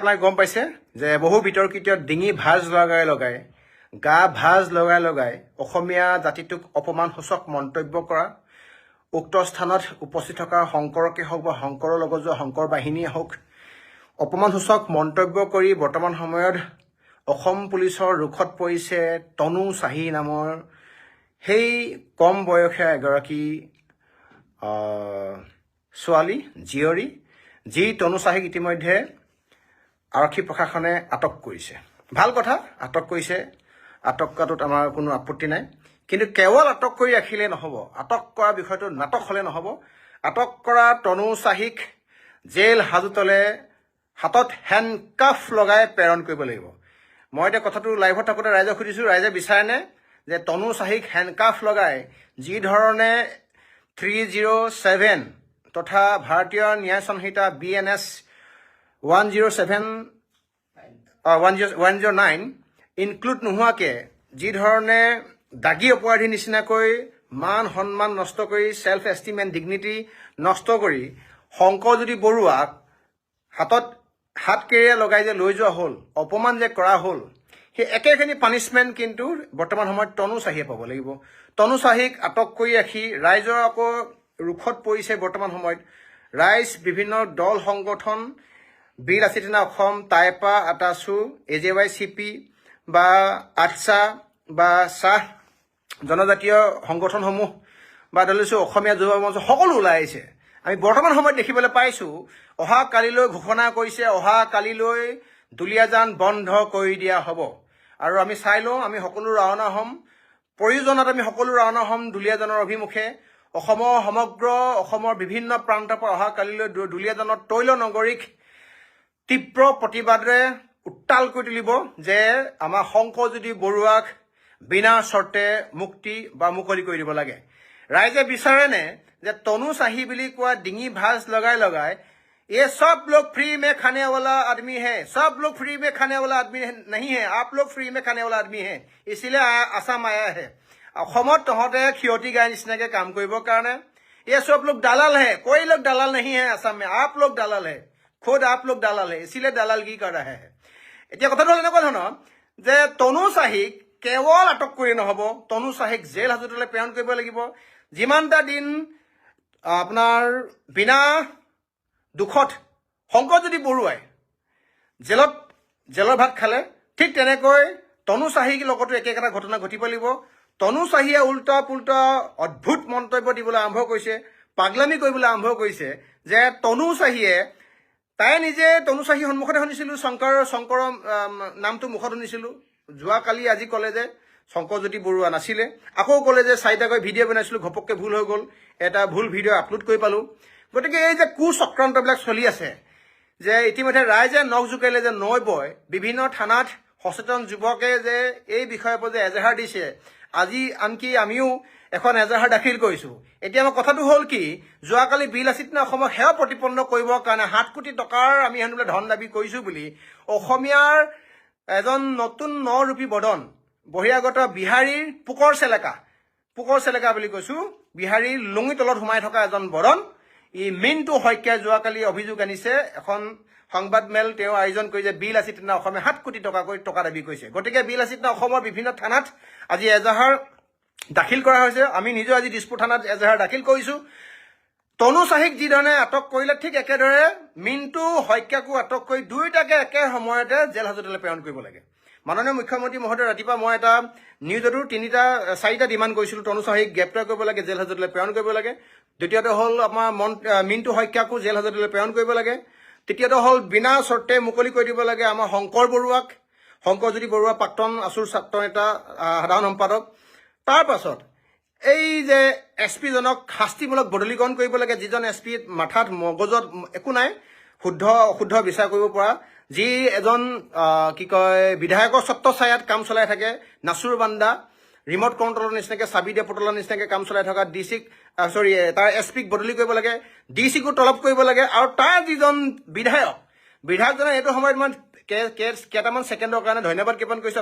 আপোনাক গম পাইছে যে বহু বিতৰ্কিত ডিঙি ভাঁজ লগাই গা ভাঁজ লগাই অসমীয়া জাতিটোক অপমানসূচক মন্তব্য কৰা, উক্ত স্থানত উপস্থিত থকা শংকৰকে হওক বা শংকৰৰ লগত যোৱা শংকৰ বাহিনীয়ে হওক অপমানসূচক মন্তব্য কৰি বৰ্তমান সময়ত অসম পুলিচৰ ৰুখত পৰিছে তনু চাহি নামৰ সেই কম বয়সীয়া এগৰাকী ছোৱালী জীয়ৰী, যি তনু চাহিক ইতিমধ্যে আৰক্ষী প্ৰশাসনে আটক কৰিছে। ভাল কথা, আটক কৰিছে, আটক কৰাটোত আমাৰ কোনো আপত্তি নাই। কিন্তু কেৱল আটক কৰি ৰাখিলে নহ'ব, আটক কৰা বিষয়টো নাটক হ'লে নহ'ব। আটক কৰা তনু চাহিক জেল হাজোতলে হাতত হেণ্ডকাফ লগাই প্ৰেৰণ কৰিব লাগিব। মই এতিয়া কথাটো লাইভত থাকোঁতে ৰাইজক সুধিছোঁ, ৰাইজে বিচাৰেনে যে তনু চাহিক হেণ্ডকাফ লগাই যি ধৰণে 307 তথা ভাৰতীয় ন্যায় সংহিতা BNS 109 ইনক্লুড নোহোৱাকৈ যি ধৰণে দাগী অপৰাধীৰ নিচিনাকৈ মান সন্মান নষ্ট কৰি ছেল্ফ এষ্টিম এণ্ড ডিগনিটি নষ্ট কৰি শংকৰজ্যোতি বৰুৱাক হাতত হাত কেৰিয়াৰ লগাই যে লৈ যোৱা হ'ল, অপমান যে কৰা হ'ল, সেই একেখিনি পানিছমেণ্ট কিন্তু বৰ্তমান সময়ত তনু চাহিয়ে পাব লাগিব। তনু চাহিক আটক কৰি ৰাখি ৰাইজৰ আকৌ ৰুখত পৰিছে বৰ্তমান সময়ত। ৰাইজ, বিভিন্ন দল সংগঠন, বীৰ লাচিত সেনা অসম, টাইপা, আটাচু, AJYCP বা আটছা বা চাহ জনজাতীয় সংগঠনসমূহ বা দলিছো অসমীয়া যুৱ মঞ্চ সকলো ওলাই আহিছে। আমি বৰ্তমান সময়ত দেখিবলৈ পাইছোঁ অহা কালিলৈ ঘোষণা কৰিছে, অহা কালিলৈ দুলীয়াজান বন্ধ কৰি দিয়া হ'ব। আৰু আমি চাই লওঁ, আমি সকলো ৰাওনা হ'ম, প্ৰয়োজনত আমি সকলো ৰাওনা হ'ম দুলীয়াজানৰ অভিমুখে। সমগ্ৰ অসমৰ বিভিন্ন প্ৰান্তৰ পৰা অহা কালিলৈ দুলীয়াজানৰ তৈল নগৰীক তীব্ৰ প্ৰতিবাদৰে উত্তাল কৰি তুলিব যে আমাৰ শংকৰজ্যোতি বৰুৱাক বিনা চৰ্তে মুক্তি বা মুকলি কৰি দিব লাগে। ৰাইজে বিচাৰেনে যে তনু চাহি বুলি কোৱা ডিঙি ভাঁজ লগাই ये सब लोग फ्री में खाने वाला आदमी है, सब लोग फ्री में खाने वाला आदमी नहीं है, आप लोग फ्री में खाने वाला आदमी है, इसीलिए आसाम आया है। অসমত তহঁতে ক্ষতি গাই নিচিনাকৈ কাম কৰিবৰ কাৰণে ये सब लोग दलाल है, कोई लोग दलाल नहीं है आसाम में, आप लोग दलाल है, खुद आप लोग दलाल है, इसीलिए दलालगी कर रहे हैं। এতিয়া কথাটো হ'ল এনেকুৱা ধৰণৰ যে তনু চাহিক কেৱল আটক কৰি নহ'ব, তনু চাহিক জেল হাজতলৈ প্ৰেৰণ কৰিব লাগিব। যিমানটা দিন আপোনাৰ বিনা দুখত শংকৰজ্যোতি বৰুৱাই জেলৰ ভাত খালে, ঠিক তেনেকৈ তনু চাহিৰ লগতো একেটা ঘটনা ঘটিব লাগিব। তনু চাহিয়ে উল্টা পুল্টা অদ্ভুত মন্তব্য দিবলৈ আৰম্ভ কৰিছে, পাগলামি কৰিবলৈ আৰম্ভ কৰিছে যে তনু চাহিয়ে, তাই নিজে তনু চাহিৰ সন্মুখতে শুনিছিলোঁ, শংকৰৰ নামটো মুখত শুনিছিলোঁ। যোৱাকালি আজি ক'লে যে শংকৰজ্যোতি বৰুৱা নাছিলে, আকৌ ক'লে যে 4টাকৈ ভিডিঅ' বনাইছিলোঁ, ঘপককৈ ভুল হৈ গ'ল, এটা ভুল ভিডিঅ' আপলোড কৰি পালোঁ। গতিকে এই যে কুচক্ৰান্তবিলাক চলি আছে, যে ইতিমধ্যে ৰাইজে নখ জোকাৰিলে যে নৈ বিভিন্ন থানাত সচেতন যুৱকে যে এই বিষয়ৰ ওপৰত যে এজাহাৰ দিছে, আজি আনকি আমিও এখন এজাহাৰ দাখিল কৰিছোঁ। এতিয়া আমাৰ কথাটো হ'ল কি, যোৱাকালি বীৰ লাচিত সেনা অসমক সেৱা প্ৰতিপন্ন কৰিবৰ কাৰণে 7 কোটি টকাৰ আমি হেনো ধন দাবী কৰিছোঁ বুলি অসমীয়াৰ এজন নতুন নৰূপী বদন, বহিৰাগত বিহাৰীৰ পোকৰ চেলেকা বুলি কৈছোঁ, বিহাৰীৰ লুঙি তলত সোমাই থকা এজন বদন, মিণ্টু শইকীয়াই যোৱাকালি অভিযোগ আনিছে, এখন সংবাদ মেল তেওঁ আয়োজন কৰি যে বীৰ লাচিত সেনা অসমে 7 কোটি টকা দাবী কৰিছে। গতিকে বীৰ লাচিত সেনা অসমৰ বিভিন্ন থানাত আজি এজাহাৰ দাখিল কৰা হৈছে। আমি নিজেও আজি দিছপুৰ থানাত এজাহাৰ দাখিল কৰিছোঁ। তনু চাহিক যিধৰণে আটক কৰিলে, ঠিক একেদৰে মিণ্টু শইকীয়াকো আটক কৰি দুয়োটাকে একে সময়তে জেল হাজতলৈ প্ৰেৰণ কৰিব লাগে। মাননীয় মুখ্যমন্ত্ৰী মহোদয়, ৰাতিপুৱা মই এটা নিউজতো 4টা ডিমাণ্ড কৰিছিলোঁ, তনু চাহিক গ্ৰেপ্তাৰ কৰিব লাগে, জেল হাজতলৈ প্ৰেৰণ কৰিব লাগে। দ্বিতীয়তে হ'ল আমাৰ মিণ্টু শইকীয়াকো জেল হাজতলৈ প্ৰেৰণ কৰিব লাগে। তৃতীয়তে হ'ল বিনা চৰ্তে মুকলি কৰি দিব লাগে আমাৰ শংকৰজ্যোতি বৰুৱা প্ৰাক্তন আছুৰ ছাত্ৰ নেতা, সাধাৰণ সম্পাদক। তাৰ পাছত এই যে SP জনক শাস্তিমূলক বদলীকৰণ কৰিব লাগে, যিজন SP মাথাত মগজত একো নাই, অশুদ্ধ বিচাৰ কৰিব পৰা, যি এজন বিধায়কৰ ছত্ৰছায়াত কাম চলাই থাকে, নাচুৰ বান্দা, ৰিমট কণ্ট্ৰলৰ নিচিনাকৈ চাবি দিয়ে পুতলাৰ নিচিনাকৈ কাম চলাই থকা তাৰ SP-ক বদলি কৰিব লাগে, DC-কো তলব কৰিব লাগে। আৰু তাৰ যিজন বিধায়কজনে এইটো সময়ত মই কেইটামান ছেকেণ্ডৰ কাৰণে ধন্যবাদ জ্ঞাপন কৰিছোঁ।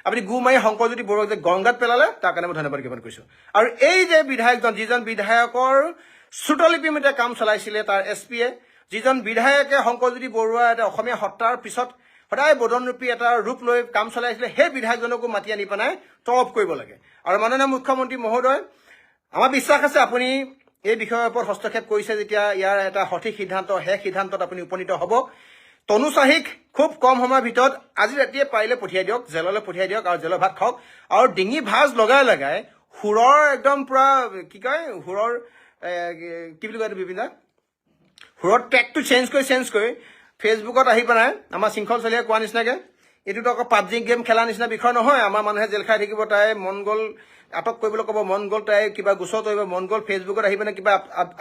আপুনি গু মাৰি শংকৰজ্যোতি বৰুৱাক যে গংগাত পেলালে, তাৰ কাৰণে মই ধন্যবাদ জ্ঞাপন কৰিছোঁ। আৰু এই যে যিজন বিধায়কৰ শ্ৰুতলিপি মতে কাম চলাইছিলে তাৰ SP-য়ে, যিজন বিধায়কে শংকৰজ্যোতি বৰুৱা এটা অসমীয়া সত্তাৰ পিছত সদায় বদনৰূপী এটা ৰূপ লৈ কাম চলাইছিলে, সেই বিধায়কজনকো মাতি আনি পেলাই তৰফ কৰিব লাগে। আৰু মাননীয় মুখ্যমন্ত্ৰী মহোদয়, আমাৰ বিশ্বাস আছে আপুনি এই বিষয়ৰ ওপৰত হস্তক্ষেপ কৰিছে যেতিয়া ইয়াৰ এটা সঠিক সিদ্ধান্ত, সেই সিদ্ধান্তত আপুনি উপনীত হ'ব। তনু চাহিক খুব কম সময়ৰ ভিতৰত আজি ৰাতিয়ে পাৰিলে পঠিয়াই দিয়ক, জেললৈ পঠিয়াই দিয়ক আৰু জেলৰ ভাত খাওক। আৰু ডিঙি ভাজ লগাই লগাই সুৰৰ একদম পূৰা কি কয়, সুৰৰ কি বুলি কয় এইটো বিভিন্ন সুৰৰ ট্ৰেকটো চেঞ্জ কৰি ফেচবুকত আহি পেলাই আমাৰ শৃংখল চলিয়াই কোৱা নিচিনাকৈ এইটোতো আকৌ পাবজি গেম খেলা নিচিনা বিষয় নহয়। আমাৰ মানুহে জেল খাই থাকিব, তাই মন গ'ল আটক কৰিবলৈ ক'ব, মন গ'ল তাই কিবা গোচৰ কৰিব, মন গ'ল ফেচবুকত আহি পেলাই কিবা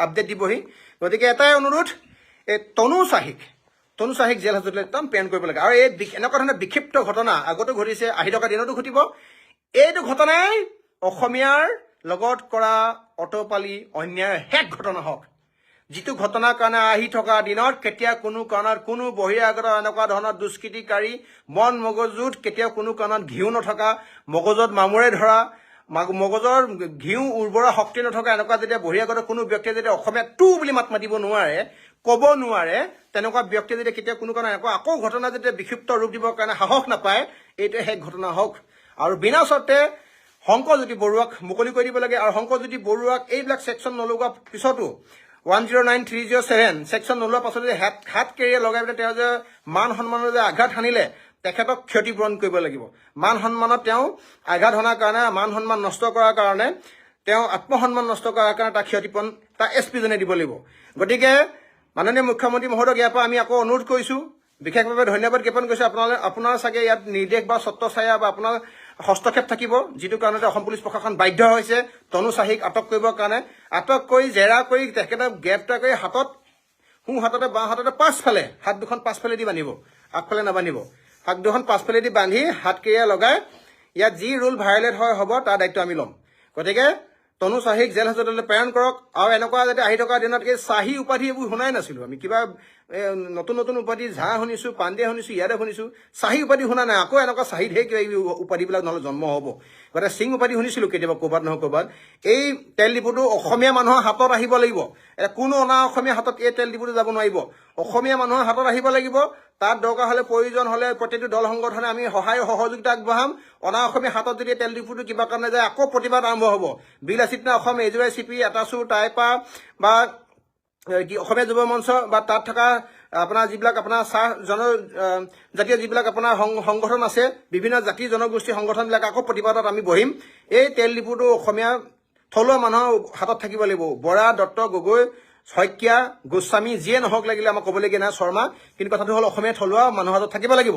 আপডেট দিবহি। গতিকে এটাই অনুৰোধ, এই তনু চাহিক জেল হাজতলৈ একদম প্ৰেৰণ কৰিব লাগে। আৰু এই এনেকুৱা ধৰণৰ বিক্ষিপ্ত ঘটনা আগতো ঘটিছে, আহি থকা দিনতো ঘটিব। এইটো ঘটনাই অসমীয়াৰ লগত কৰা অটপালি অন্যায় শেষ ঘটনা হওক। যিটো ঘটনাৰ কাৰণে আহি থকা দিনত কেতিয়া কোনো কাৰণত কোনো বহিৰাগত এনেকুৱা ধৰণৰ দুষ্কৃতিকাৰী মন মগজুত কেতিয়াও কোনো কাৰণত ঘিউ নথকা, মগজত মামুৰে ধৰা, মগজৰ ঘিউ উৰ্বৰা শক্তি নথকা এনেকুৱা যেতিয়া বহিৰাগত কোনো ব্যক্তিয়ে যেতিয়া অসমীয়া টু বুলি মাত মাতিব নোৱাৰে, ক'ব নোৱাৰে, তেনেকুৱা ব্যক্তিয়ে যেতিয়া কেতিয়াও কোনো কাৰণে এনেকুৱা আকৌ ঘটনা যেতিয়া বিক্ষিপ্ত ৰূপ দিবৰ কাৰণে সাহস নাপায়, এইটোৱে শেষ ঘটনা হওক। আৰু বিনা চৰ্তে শংকৰজ্যোতি বৰুৱাক মুকলি কৰি দিব লাগে। আৰু শংকৰজ্যোতি বৰুৱাক এইবিলাক ছেকশ্যন নলগোৱা পিছতো 109307 ছেকশ্যন নোলোৱাৰ পাছতে হাত কেৰিয়াৰ লগাই পেলাই তেওঁ যে মান সন্মানৰ যে আঘাত সানিলে, তেখেতক ক্ষতিপূৰণ কৰিব লাগিব। মান সন্মানত তেওঁ আঘাত সনাৰ কাৰণে, মান সন্মান নষ্ট কৰাৰ কাৰণে, তেওঁ আত্মসন্মান নষ্ট কৰাৰ কাৰণে তাৰ ক্ষতিপূৰণ তাৰ SP-জনে দিব লাগিব। গতিকে মাননীয় মুখ্যমন্ত্ৰী মহোদয়ক ইয়াৰ পৰা আমি আকৌ অনুৰোধ কৰিছোঁ, বিশেষভাৱে ধন্যবাদ জ্ঞাপন কৰিছোঁ। আপোনাৰ চাগে ইয়াত নিৰ্দেশ বা ছত্ৰছায়া বা আপোনাৰ হস্তক্ষেপ থাকিব, যিটো কাৰণতে অসম পুলিচ প্ৰশাসন বাধ্য হৈছে তনু চাহিক আটক কৰিবৰ কাৰণে। আটক কৰি জেৰা কৰি তেখেতক গ্ৰেপ্তাৰ কৰি হাতত, সোঁ হাততে বাওঁ হাততে পাছফালে, হাত দুখন পাছফালে দি বান্ধিব, আগফালে নাবান্ধিব। হাত দুখন পাছফালে দি বান্ধি হাত কেৰিয়া লগাই ইয়াত যি ৰুল ভায়োলেট হয় হ'ব তাৰ দায়িত্ব আমি ল'ম। গতিকে তনু চাহিক জেল হাজতলৈ প্ৰেৰণ কৰক। আৰু এনেকুৱা যাতে আহি থকা দিনত এই চাহি উপাধি এইবোৰ শুনাই নাছিলোঁ আমি, কিবা নতুন নতুন উপাধি ঝা শুনিছোঁ, পাণ্ডে শুনিছোঁ, ইয়াতে শুনিছোঁ, চাহি উপাধি শুনা নাই। আকৌ এনেকুৱা চাহিত হে কিবা উপাধিবিলাক নহ'লে জন্ম হ'ব। গতিকে সিং উপাধি শুনিছিলোঁ কেতিয়াবা ক'ৰবাত নহয় ক'ৰবাত। এই তেল ডিপুটো অসমীয়া মানুহৰ হাতত আহিব লাগিব। কোনো অনা অসমীয়া হাতত এই তেল ডিপুটো যাব নোৱাৰিব, অসমীয়া মানুহৰ হাতত আহিব লাগিব। তাত দৰকাৰ হ'লে, প্ৰয়োজন হ'লে প্ৰত্যেকটো দল সংগঠনে আমি সহায় সহযোগিতা আগবঢ়াম। অনা অসমীয়া হাতত যদি তেল ডিপুটো কিবা কাৰণে যায়, আকৌ প্ৰতিবাদ আৰম্ভ হ'ব। বিলাসিতা অসম, এজুৱাই চিপি, এটাচুৰ, টাইপা বা অসমীয়া যুৱ মঞ্চ বা তাত থকা আপোনাৰ যিবিলাক আপোনাৰ চাহ জনজাতীয় যিবিলাক আপোনাৰ সংগঠন আছে, বিভিন্ন জাতি জনগোষ্ঠীৰ সংগঠনবিলাক আকৌ প্ৰতিবাদত আমি বহিম। এই তেল ডিপুটো অসমীয়া থলুৱা মানুহৰ হাতত থাকিব লাগিব। বৰা, দত্ত, গগৈ, শইকীয়া, গোস্বামী যিয়ে নহওক লাগিলে আমাক ক'বলগীয়া নাই, শৰ্মা, কিন্তু কথাটো হ'ল অসমীয়া থলুৱা মানুহৰ হাতত থাকিব লাগিব।